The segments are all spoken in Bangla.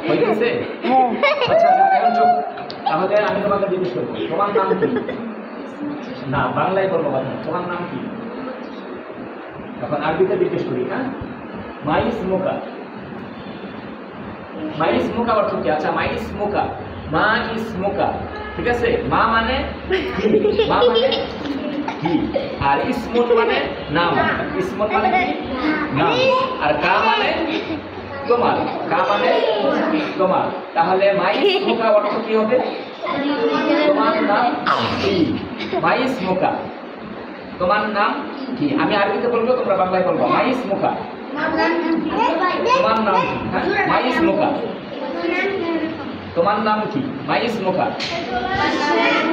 হইতেছে? আচ্ছা এখন চুপ। তাহলে আমি তোমাকে জিজ্ঞেস করবো তোমার নাম কি? না, বাংলায় বলবো কথা। তোমার নাম কি? এখন আরবিতে জিজ্ঞেস করি। হ্যাঁ, মাইস মুকা। মাইস মুকা অর্থ কি? আচ্ছা, মাইস মুকা, মা ইস মুকা, ঠিক আছে? মা মানে মা মানে কি, আর ইসমুন মানে নাম। ইসমুন মানে কি? নাম। আর কা মানে তোমার। কা মানে তোমার। তাহলে মাইস মুকা অর্থ কি হবে? তোমার নাম কি? মাইস মুকা, তোমার নাম কি? আমি আরবিতে বলবো, তোমরা বাংলায় বলবো। মাইস মুকা, তোমার নাম কি? হ্যাঁ, মাইস মুকা, তোমার নাম কি? মাইস মুকা।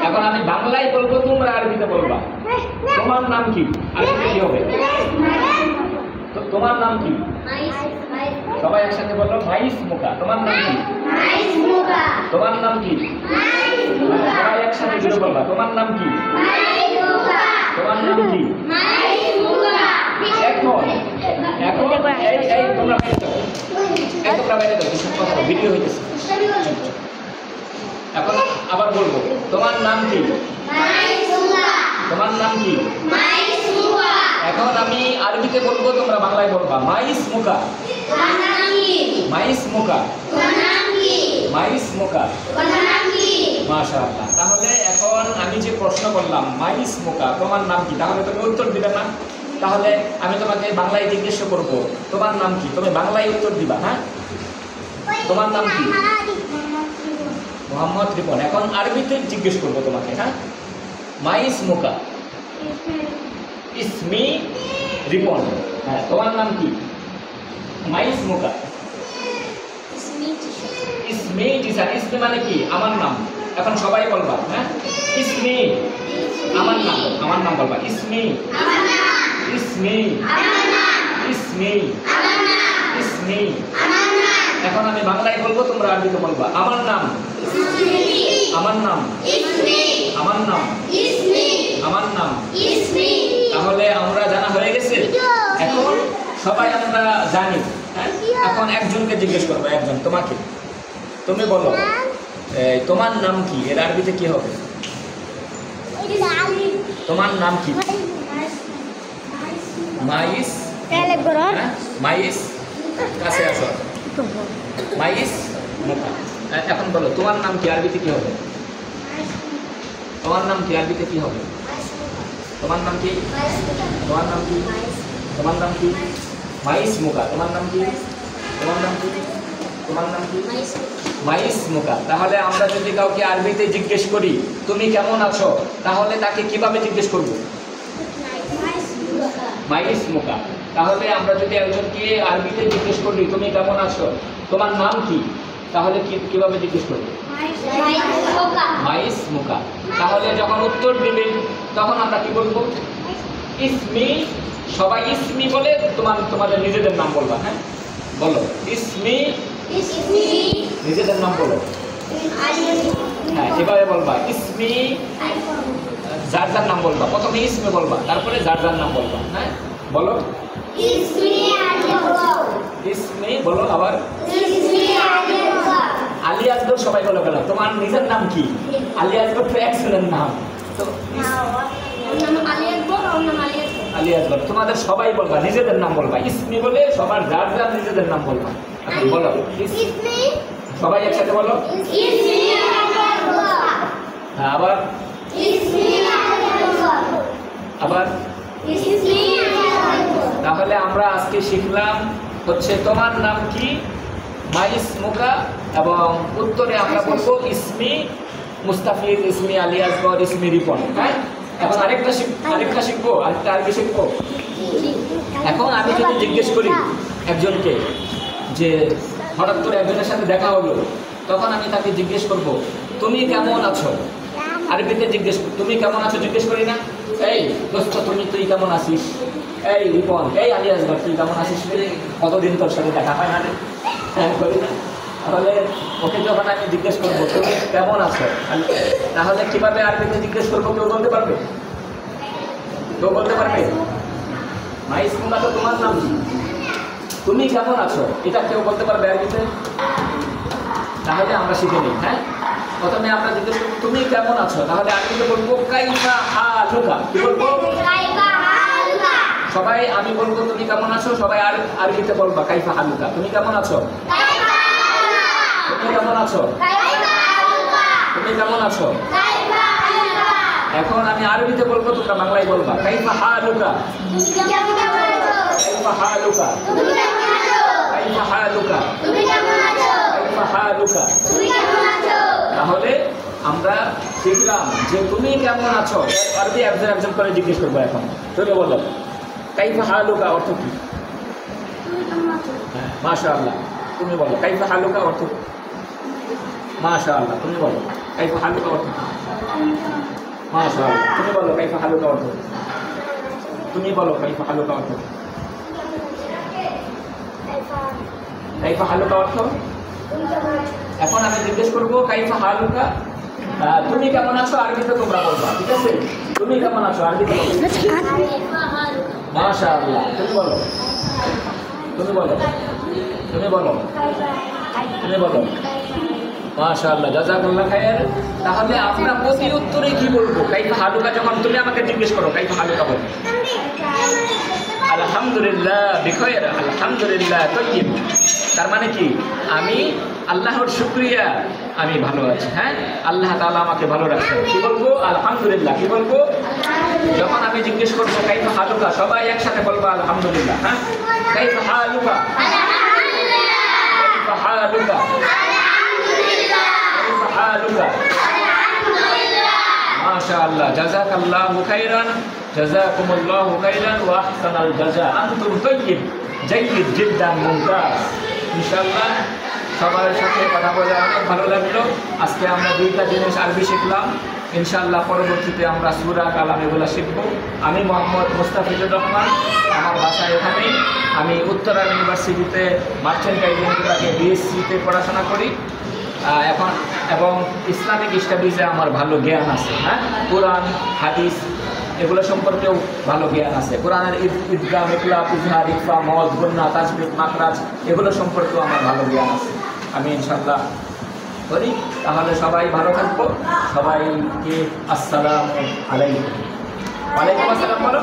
এখন আমি বাংলায় বলবো, তোমরা আরবিতে বলবা। তোমার নাম কি? আরবিতে কি হবে? তোমার নাম কি? সবাই একসাথে বলো, মাইস মুকা। তোমার নাম কি? তোমার নাম কি? সবাই একসাথে জুড়ে বলবা, তোমার নাম কি? তোমার নাম কি? এখন এখন এই তোমরা বাইরে দাও, ভিডিও হইতেছে। এখন আবার বলবো, তোমার নাম কি? তোমার নাম কি? এখন আমি আরবিতে বলবো, তোমরা বাংলায় বলবা। মাইস মুকা, মাইস মুকা, মাইস মুকা। মাশাআল্লাহ। তাহলে এখন আমি যে প্রশ্ন করলাম, মাইস মুকা, তোমার নাম কি? তাহলে তুমি উত্তর দিবে না? তাহলে আমি তোমাকে বাংলায় জিজ্ঞেস করব, তোমার নাম কি? তুমি বাংলায় উত্তর দিবা। হ্যাঁ, তোমার নাম কি? মোহাম্মদ রিপন। এখন আরবিতে জিজ্ঞেস করবো তোমাকে। হ্যাঁ, মাইস মুকা, ইসমি রিপন। হ্যাঁ, তোমার নাম কি? মাইস মুকা, ইসমি জিসান। ইসমি মানে কি? আমার নাম। এখন সবাই বলবা। হ্যাঁ, ইসমি, আমার নাম। আমার নাম বলবা। ইসমি, ইসমি, ইসমি, ইসমি। এখন আমি বাংলায় বলবো, তোমরা আরবিতে বলবা। আমার নাম, আমার নাম, আমার নাম, আমার নাম। তাহলে আমরা জানা হয়ে গেছে। এখন সবাই আমরা জানি। হ্যাঁ, এখন একজনকে জিজ্ঞেস করবো, একজন তোমাকে। তুমি বলো, তোমার নাম কি? এর আরবিতে কি হবে? তোমার নাম কি? মাইস, মাইস, কাছে আসো। মাইস মুকা। এখন বলো, তোমার নাম কি? আরবিতে কি হবে? তোমার নাম কি? আরবিতে কি হবে? তোমার নাম কি? তোমার নাম কি? তোমার নাম কি? মাইস মুকা। তোমার নাম কি? তোমার নাম কি? তোমার নাম কি? মাইস মুকা। তাহলে আমরা যদি কাউকে আরবিতে জিজ্ঞেস করি, তুমি কেমন আছো, তাহলে তাকে কিভাবে জিজ্ঞেস করব? মাইস মুকা। তাহলে আমরা যদি একজনকে আরবিতে জিজ্ঞেস করি, তুমি কেমন আছো, তোমার নাম কি, তাহলে কিভাবে জিজ্ঞেস করব? মাইস মুকা। তাহলে যখন উত্তর দিবেন, তখন আমরা কি বলবো? ইসমি। সবাই ইসমি বলে তোমাদের নিজেদের নাম বলবা। হ্যাঁ, বলো ইসমি, নিজেদের নাম বলো। হ্যাঁ, এভাবে বলবা। ইসমি, যার যার নাম বলবা। প্রথমে ইসমি বলবা, তারপরে যার যার নাম বলবা। হ্যাঁ, বলো ইসমি। বলো আবার আলী আসগর। সবাই বলো কেন? তোমার নিজের নাম কি? আলী আসগর তো একজনের নাম। তো আলী আসগর। তোমাদের সবাই বলবা, নিজেদের নাম বলবা। ইসমি বলে সবার যার যার নিজেদের নাম বলবা। বলো ইসমি। সবাই একসাথে বলো। হ্যাঁ, আবার আবার। তাহলে আমরা আজকে শিখলাম হচ্ছে তোমার নাম কি, মাইস মুকা, এবং উত্তরে আমরা বলবো ইসমি মুস্তাফিজ, ইসমি আলী আসগর, ইসমি রিপন। হ্যাঁ, এখন আরেকটা শিখবো, আরেকটা আরবি শিখবো। এখন আমি যদি জিজ্ঞেস করি একজনকে, যে হঠাৎ করে একজনের সাথে দেখা হলো, তখন আমি তাকে জিজ্ঞেস করব, তুমি কেমন আছো? আরবিতে তুমি কেমন আছো জিজ্ঞেস করি না? এই দোস্ত, তুই কেমন আছিস? এই রিপন, এই আলী আসগর, তুই কেমন আছিস? কতদিন তোর সাথে দেখা হয় না রে? হ্যাঁ, করি না? তাহলে ওকে যখন আমি জিজ্ঞেস করবো, তুমি কেমন আছো, তাহলে কিভাবে আরবিতে জিজ্ঞেস করবো? কেউ বলতে পারবে? কেউ বলতে পারবে? মাইস মুকা। তো তোমার নাম কি? তুমি কেমন আছো, এটা কেউ বলতে পারবে আরবিতে? তাহলে আমরা শিখে নিই। হ্যাঁ, প্রথমে আমরা জিজ্ঞেস করবো তুমি কেমন আছো, তাহলে আরবিতে বলবো কাইফা হালুকা। কি বলবো? সবাই আমি বলবো তুমি কেমন আছো, সবাই আরবিতে বলবা কাইফা হালুকা। তুমি কেমন আছো? তুমি কেমন আছো? তুমি কেমন আছো? এখন আমি আরবিতে বলবো, তোমরা বাংলায় বলবা কাইফা হালুকা। কাইফা হালুকা। কাইফা হালুকা। কাইফা হালুকা। তাহলে আমরা শিখলাম যে তুমি কেমন আছো, আরবি একজন একজন করে জিজ্ঞেস করবো। এখন তুমি বলো কাইফা হালুকা অর্থ কি? মাশাআল্লাহ। তুমি বলো কাইফা হালুকা অর্থ কি? মাশাআল্লাহ। তুমি বলো কাইফা হালুকা অর্থ কি? মাশাআল্লাহ। তুমি বলো কাইফা হালুকা অর্থ কি? তুমি বলো কাইফা হালুকা অর্থ কি? কাইফা হালুকা অর্থ। এখন আমি জিজ্ঞেস করবো কাইফা হালুকা, তুমি কেমন আছো আরবিতে তোমরা বলবা, ঠিক আছে? তুমি কেমন আছো আরবিতে বলো। মাশাআল্লাহ। তুমি বলো, তুমি বলো, তুমি বলো, তুমি বলো। মাশাআল্লাহ, জাযাকাল্লাহ খায়ের। তাহলে আমরা প্রতি উত্তরে কি বলবো? কাইফা হালুকা যখন তুমি আমাকে জিজ্ঞেস করো কাইফা হালুকা বলো আলহামদুলিল্লাহ বিখয়র, আলহামদুলিল্লাহ তাইয়্যিব। তার মানে কি? আমি আল্লাহর শুকরিয়া, আমি ভালো আছি। হ্যাঁ, আল্লাহ তাআলা আমাকে ভালো রাখছেন। কি বলবো? আলহামদুলিল্লাহ। কি বলবো? যখন আমি জিজ্ঞেস করবো কাইফা হালুকা, সবাই একসাথে বলবো আলহামদুলিল্লাহ। হ্যাঁ, কাইফা হালুকা। কাইফা হালুকা। কাইফা হালুকা। মাশাআল্লাহ, জাযাকাল্লাহু খাইরান, জাযাকুমুল্লাহু খাইরান ওয়া আহসানাল জাযা। আনতুম তাইয়্যিব, জাইয়্যিদ জিদ্দান, মুমতাজ। ইনশাআল্লাহ সবার সাথে কথা বলে অনেক ভালো লাগলো। আজকে আমরা দুইটা জিনিস আরবি শিখলাম। ইনশাআল্লাহ পরবর্তীতে আমরা সূরা কালাম এগুলো শিখব। আমি মোহাম্মদ মুস্তাফিজুর রহমান, আমার বাসা এখানেই। আমি উত্তরা ইউনিভার্সিটিতে মার্চেন্টাইল বিভাগে বিএসসিতে পড়াশোনা করি এখন, এবং ইসলামিক স্টাডিজে আমার ভালো জ্ঞান আছে। হ্যাঁ, কোরআন হাদিস এগুলো সম্পর্কেও ভালো জ্ঞান আছে। কোরআনের ঈদগাহ, ইকলাব, ইজহার, ইকফা, মদ, গুন্না, তাজবিদ, মাখরাজ এগুলো সম্পর্কেও আমার ভালো জ্ঞান আছে। আমি ইনশাআল্লাহ করি। তাহলে সবাই ভালো থাকবো। সবাইকে আসসালামু আলাইকুম। ওয়ালাইকুম আসসালাম বলো।